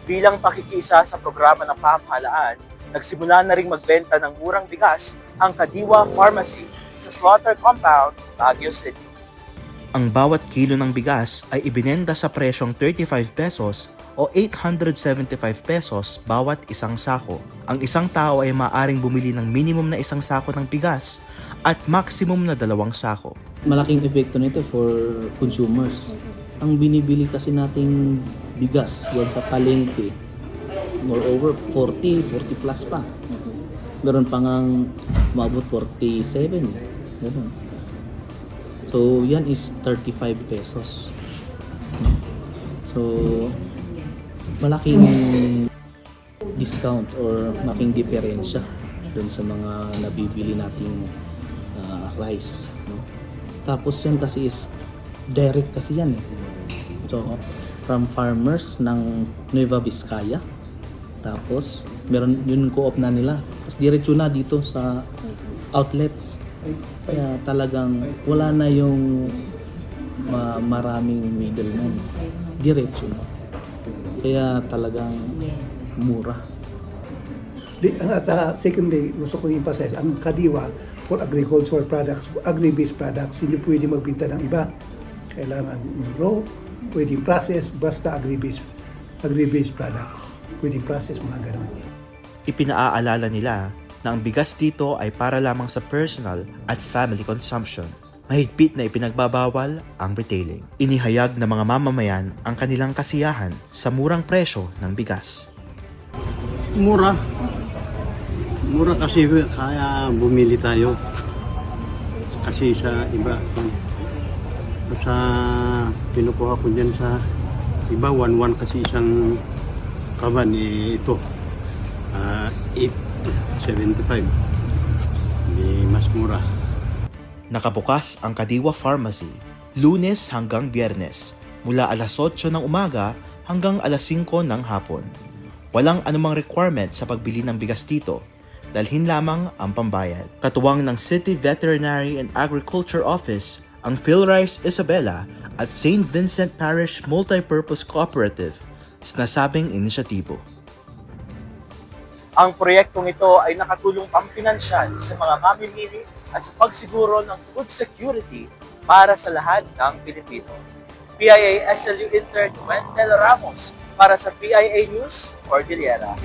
Bilang pakikiisa sa programa ng pamahalaan, nagsimula na ring magbenta ng murang bigas ang Kadiwa Pharmacy sa Slaughter Compound, Baguio City. Ang bawat kilo ng bigas ay ibinenta sa presyong 35 pesos o 875 pesos bawat isang sako. Ang isang tao ay maaaring bumili ng minimum na isang sako ng bigas at maximum na 2 sako. Malaking epekto nito for consumers. Ang binibili kasi nating bigas yan sa palengke, moreover 40 plus pa. Meron pa ngang umabot 47. Ganun. So yan is 35 pesos. So malaking discount or malaking diferensya dun sa mga nabibili nating rice. No? Tapos yan kasi is direct kasi yan. So from farmers ng Nueva Vizcaya. Tapos meron yun co-op na nila. Tapos diretso na dito sa outlets. Kaya talagang wala na yung maraming middleman. Diretso na. Kaya talagang mura. At sa second day, gusto ko i-emphasize, ang Kadiwa for agricultural products, agri-based products, hindi pwede magbinta ng iba. Kailangan raw, pwede process, basta agri-based products. Pwede process, mga ganun. Ipinaaalala nila na ang bigas dito ay para lamang sa personal at family consumption. Mahigpit na ipinagbabawal ang retailing. Inihayag ng mga mamamayan ang kanilang kasiyahan sa murang presyo ng bigas. Mura. Mura kasi kaya bumili tayo. Kasi sa iba, sa pinukuha ko dyan sa iba, 1-1 kasi isang kaban, ito 8.75. Hindi mas mura. Nakabukas ang Kadiwa Pharmacy, Lunes hanggang Biyernes, mula alas 8 ng umaga hanggang alas 5 ng hapon. Walang anumang requirement sa pagbili ng bigas dito, dalhin lamang ang pambayad. Katuwang ng City Veterinary and Agriculture Office, ang PhilRice Isabela at St. Vincent Parish Multipurpose Cooperative sa nasabing inisyatibo. Ang proyektong ito ay nakatulong pampinansyal sa mga mamimili at sa pagsiguro ng food security para sa lahat ng Pilipino. PIA SLU intern Wendell Ramos para sa PIA News, Cordillera.